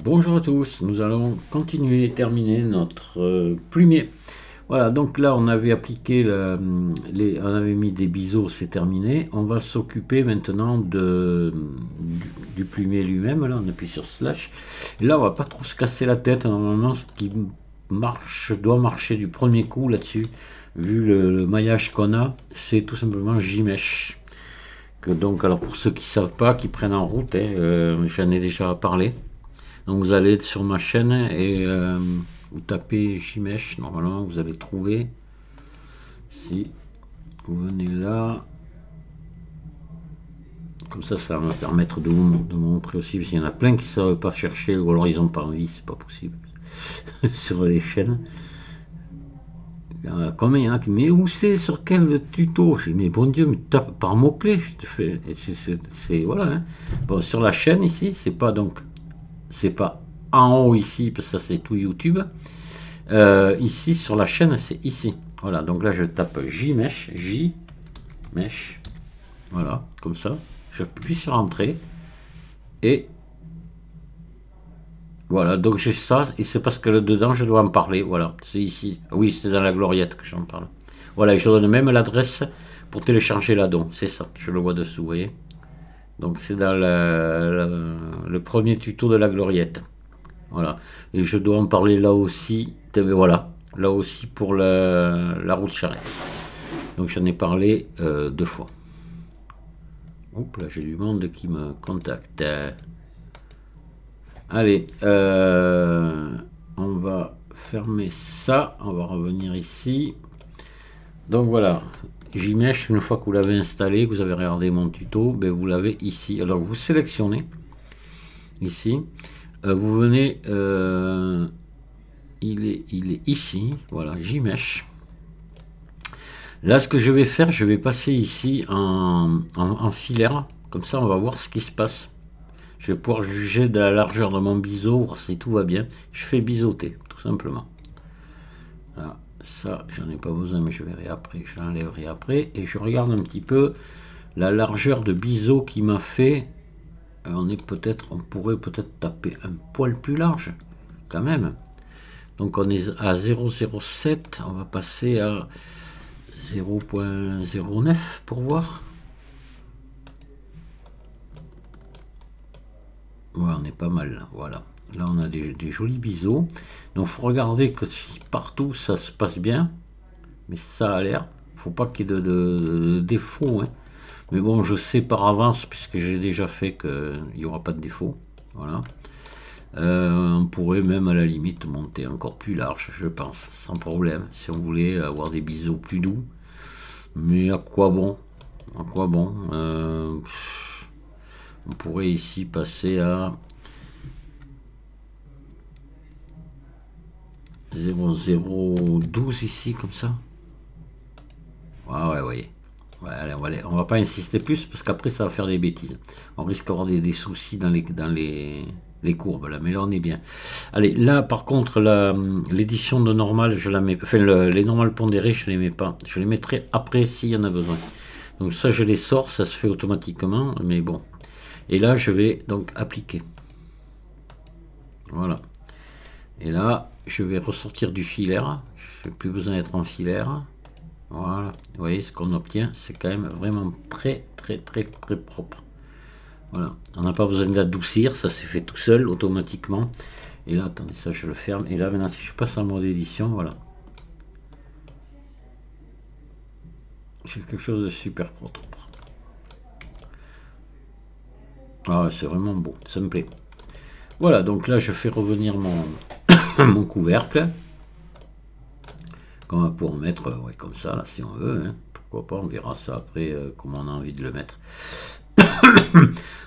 Bonjour à tous, nous allons continuer et terminer notre plumier. Voilà, donc là on avait appliqué, on avait mis des biseaux, c'est terminé. On va s'occuper maintenant du plumier lui-même. Là on appuie sur slash. Et là on va pas trop se casser la tête. Normalement ce qui doit marcher du premier coup là-dessus, vu le maillage qu'on a, c'est tout simplement J-Mesh. Donc alors pour ceux qui savent pas, qui prennent en route, j'en ai déjà parlé. Donc vous allez sur ma chaîne et vous tapez J-Mesh, normalement vous allez trouver. Si vous venez là, comme ça va me permettre de vous montrer aussi, parce qu'il y en a plein qui ne savent pas chercher, ou alors ils n'ont pas envie, c'est pas possible, sur les chaînes. Comme il y en a qui mais où c'est, sur quel tuto? J'ai dit, mais bon Dieu, mais tape par mots-clés, je te fais. C'est voilà. Hein. Bon, sur la chaîne ici, c'est pas en haut ici, parce que ça c'est tout YouTube. Ici sur la chaîne, c'est ici. Voilà, donc là je tape J-Mesh, J-Mesh. Voilà, comme ça. J'appuie sur Entrée. Et voilà, donc j'ai ça, et c'est parce que là dedans je dois en parler. Voilà, c'est ici. Oui, c'est dans la gloriette que j'en parle. Voilà, et je donne même l'adresse pour télécharger l'addon. C'est ça, je le vois dessous, vous voyez. Donc c'est dans le premier tuto de la gloriette. Voilà. Et je dois en parler là aussi. Voilà. Là aussi pour la route charrette. Donc j'en ai parlé 2 fois. Oups, là j'ai du monde qui me contacte. Allez. On va fermer ça. On va revenir ici. Donc voilà. J-Mesh, une fois que vous l'avez installé, que vous avez regardé mon tuto, ben vous l'avez ici. Alors vous sélectionnez ici. Vous venez, il est ici, voilà, J-Mesh. Là, ce que je vais faire, je vais passer ici en filaire, comme ça on va voir ce qui se passe. Je vais pouvoir juger de la largeur de mon biseau, voir si tout va bien. Je fais biseauter, tout simplement. Voilà, ça, j'en ai pas besoin, mais je verrai après, je l'enlèverai après. Et je regarde un petit peu la largeur de biseau qui m'a fait. On pourrait peut-être taper un poil plus large, quand même. Donc on est à 0,07, on va passer à 0,09 pour voir. Ouais, on est pas mal là, voilà. Là on a des jolis biseaux. Donc il faut regarder que si partout ça se passe bien, mais ça a l'air. Faut pas qu'il y ait de défaut, hein. Mais bon, je sais par avance, puisque j'ai déjà fait qu'il n'y aura pas de défaut. Voilà. On pourrait même à la limite monter encore plus large, je pense, sans problème, si on voulait avoir des biseaux plus doux. Mais à quoi bon? À quoi bon? On pourrait ici passer à 0,012 ici, comme ça. Ouais, ouais. Ouais, allez, on va pas insister plus parce qu'après ça va faire des bêtises. On risque d'avoir des soucis dans les courbes là, mais là on est bien. Allez, là par contre l'édition de normal, je la mets, enfin les normales pondérées, je les mets pas. Je les mettrai après s'il y en a besoin. Donc ça je les sors, ça se fait automatiquement, mais bon. Et là je vais donc appliquer. Voilà. Et là je vais ressortir du filaire. Je n'ai plus besoin d'être en filaire. Voilà, vous voyez ce qu'on obtient, c'est quand même vraiment très propre. Voilà, on n'a pas besoin d'adoucir, ça s'est fait tout seul automatiquement. Et là, attendez, ça je le ferme. Et là maintenant, si je passe en mode édition, voilà, j'ai quelque chose de super propre. Ah, c'est vraiment beau, ça me plaît. Voilà, donc là je fais revenir mon couvercle. On va pouvoir mettre ouais, comme ça là si on veut, hein. Pourquoi pas, on verra ça après comment on a envie de le mettre.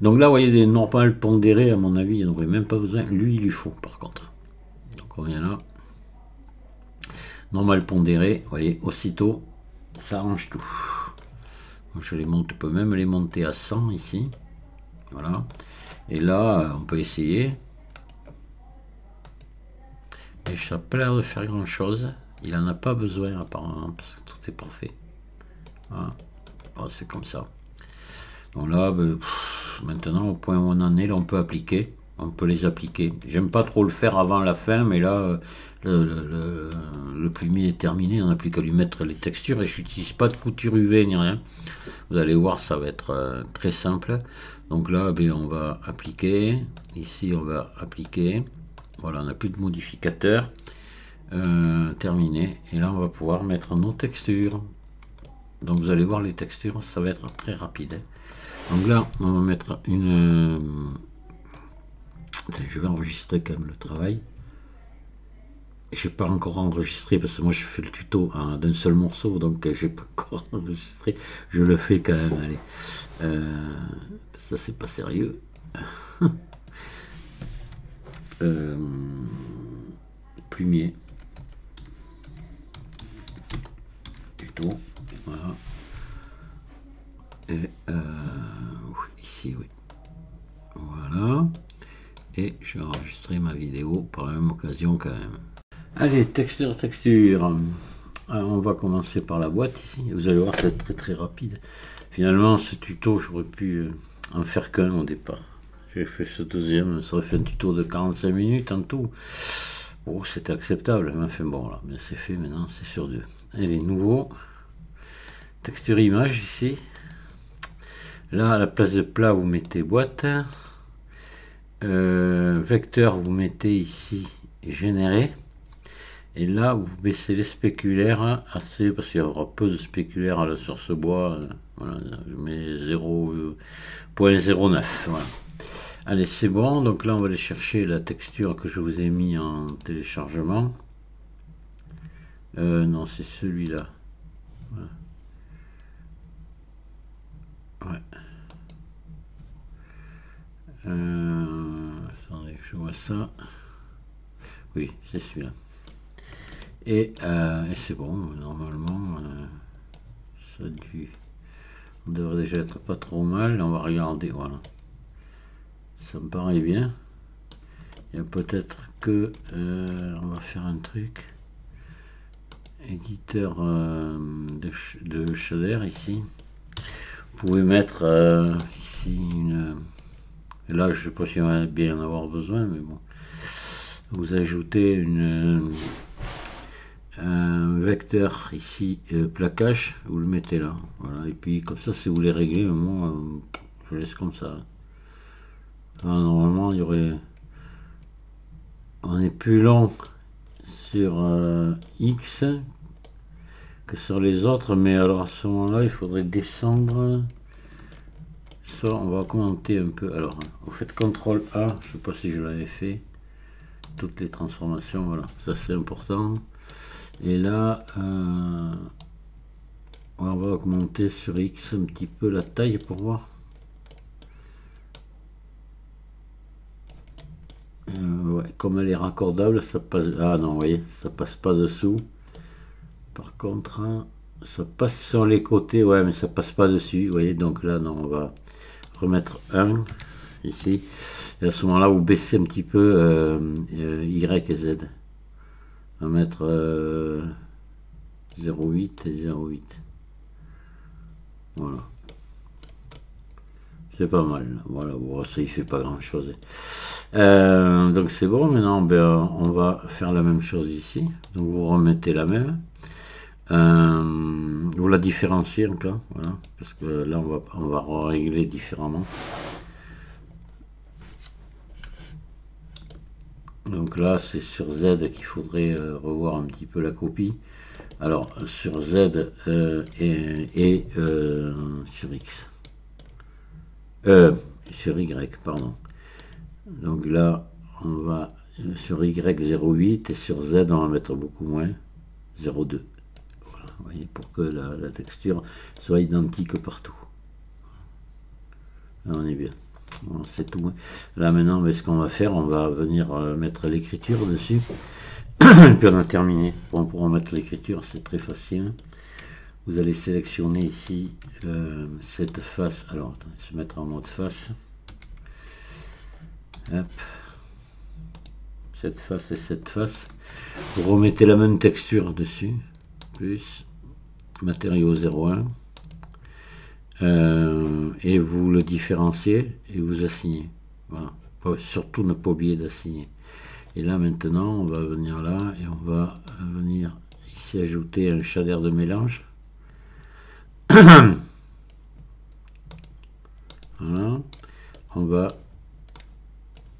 Donc là vous voyez des normales pondérées, à mon avis il n'y en aurait même pas besoin, lui il lui faut par contre. Donc on vient là, normal pondéré, vous voyez, aussitôt ça arrange tout. Donc je les monte, je peux même les monter à 100 ici, voilà. Et là on peut essayer, et ça n'a pas l'air de faire grand chose. Il n'en a pas besoin apparemment parce que tout est parfait. Voilà. Bon, c'est comme ça. Donc là, maintenant au point où on en est, là on peut appliquer. on peut les appliquer. J'aime pas trop le faire avant la fin, mais là, le plumier est terminé, on n'a plus qu'à lui mettre les textures, et je n'utilise pas de couture UV ni rien. Vous allez voir, ça va être très simple. Donc là, ben, on va appliquer, ici on va appliquer, voilà, on n'a plus de modificateur, terminé, et là on va pouvoir mettre nos textures. Donc vous allez voir, les textures, ça va être très rapide. Donc là, on va mettre une... Je vais enregistrer quand même le travail. Je n'ai pas encore enregistré parce que moi je fais le tuto d'un seul morceau, donc j'ai pas encore enregistré. Je le fais quand même, allez. Ça c'est pas sérieux. Plumier. Tuto. Voilà. Et ici, oui. Voilà. Et je vais enregistrer ma vidéo par la même occasion quand même. Allez, texture. Alors, on va commencer par la boîte ici. Vous allez voir, c'est très rapide. Finalement, ce tuto, j'aurais pu en faire qu'un au départ. J'ai fait ce deuxième, ça aurait fait un tuto de 45 minutes en tout. Oh, c'était acceptable. Mais enfin bon, là, c'est fait maintenant, c'est sur deux. Allez, nouveau. Texture image ici. Là, à la place de plat, vous mettez boîte. Vecteur, vous mettez ici générer. Et là, vous baissez les spéculaires assez, parce qu'il y aura peu de spéculaires à la source bois. Voilà, je mets 0.09. Voilà. Allez, c'est bon. Donc là, on va aller chercher la texture que je vous ai mis en téléchargement. Non, c'est celui-là. Voilà. Ouais. Attendez, je vois ça. Oui, c'est celui-là. Et c'est bon, normalement, ça on devrait déjà être pas trop mal. On va regarder, voilà. Ça me paraît bien. Il y a peut-être que on va faire un truc. Éditeur de shader ici. Vous pouvez mettre ici une... Là, je sais pas si on va bien en avoir besoin, mais bon. Vous ajoutez un vecteur ici, plaquage, vous le mettez là. Voilà. Et puis comme ça, si vous voulez régler, moi, je laisse comme ça. Alors, normalement, il y aurait... On est plus long sur X que sur les autres, mais alors à ce moment-là, il faudrait descendre. Ça, on va commenter un peu. Alors, vous faites CTRL A, je sais pas si je l'avais fait. Toutes les transformations, voilà, ça c'est important. Et là, on va augmenter sur X un petit peu la taille pour voir. Ouais, comme elle est raccordable, ça passe. Ah non, vous voyez, ça passe pas dessous. Par contre, ça passe sur les côtés, ouais, mais ça passe pas dessus. Vous voyez, donc là, non, on va remettre 1 ici. Et à ce moment-là, vous baissez un petit peu Y et Z. On va mettre 0,8 et 0,8. Voilà. C'est pas mal. Voilà, bon, ça il fait pas grand chose. Donc c'est bon. Maintenant, ben, on va faire la même chose ici. Donc vous remettez la même. Vous la différenciez encore, voilà, parce que là on va régler différemment. Donc là c'est sur Z qu'il faudrait revoir un petit peu la copie. Alors sur Z et sur X. Sur Y, pardon. Donc là on va sur Y 0,8 et sur Z on va mettre beaucoup moins, 0,2. Vous voyez, pour que la texture soit identique partout. Là, on est bien. Bon, c'est tout. Là maintenant, ce qu'on va faire, on va venir mettre l'écriture dessus. Et puis on a terminé. Bon, pour mettre l'écriture, c'est très facile. Vous allez sélectionner ici cette face. Alors, attendez, se mettre en mode face. Hop. Cette face et cette face. Vous remettez la même texture dessus. Plus matériau 0,1 et vous le différenciez et vous assignez. Voilà. Faut surtout ne pas oublier d'assigner. Et là maintenant, on va venir là et on va venir ici ajouter un shader de mélange. Voilà. On va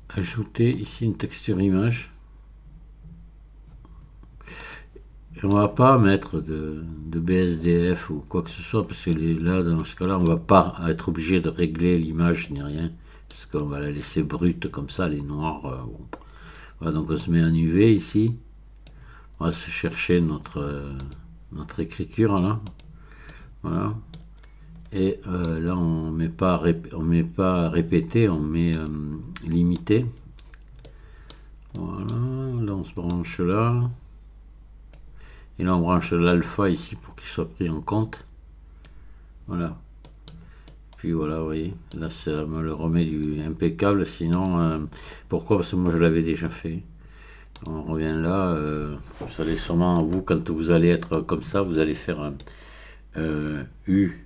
ajouter ici une texture image. Et on va pas mettre de BSDF ou quoi que ce soit, parce que là, dans ce cas-là, on va pas être obligé de régler l'image ni rien, parce qu'on va la laisser brute comme ça, elle est noire. Bon. Voilà, donc on se met en UV ici. On va se chercher notre écriture là. Voilà. Et là, on met pas répété, on met limité. Voilà, là on se branche là. Et là on branche l'alpha ici pour qu'il soit pris en compte. Voilà. Puis voilà, vous voyez, là ça me le remet du impeccable. Sinon, pourquoi? Parce que moi je l'avais déjà fait. On revient là. Vous allez sûrement, vous, quand vous allez être comme ça, vous allez faire U.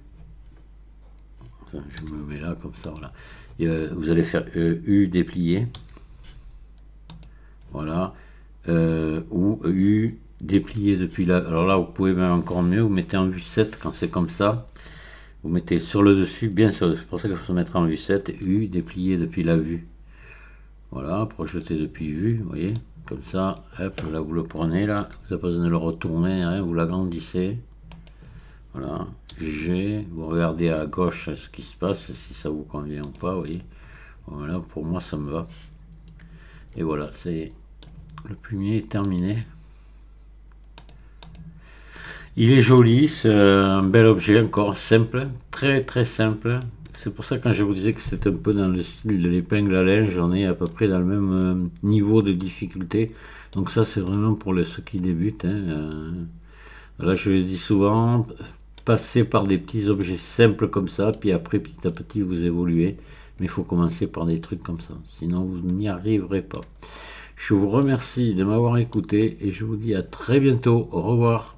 Je me mets là comme ça, voilà. Et, vous allez faire U déplié. Voilà. Ou U déplié depuis là. Alors là, vous pouvez même encore mieux, vous mettez en vue 7 quand c'est comme ça. Vous mettez sur le dessus, bien sûr, c'est pour ça qu'il faut se mettre en vue 7. U déplié depuis la vue. Voilà, projeté depuis vue, vous voyez. Comme ça, hop, là vous le prenez, là. Vous n'avez pas besoin de le retourner, hein, vous l'agrandissez. Voilà. G, vous regardez à gauche ce qui se passe, si ça vous convient ou pas, vous voyez. Voilà, pour moi ça me va. Et voilà, c'est le plumier est terminé. Il est joli, c'est un bel objet, encore simple, très très simple. C'est pour ça que quand je vous disais que c'est un peu dans le style de l'épingle à linge, on est à peu près dans le même niveau de difficulté. Donc ça c'est vraiment pour ceux qui débutent. Hein. Là je le dis souvent, passez par des petits objets simples comme ça, puis après petit à petit vous évoluez. Mais il faut commencer par des trucs comme ça, sinon vous n'y arriverez pas. Je vous remercie de m'avoir écouté et je vous dis à très bientôt. Au revoir.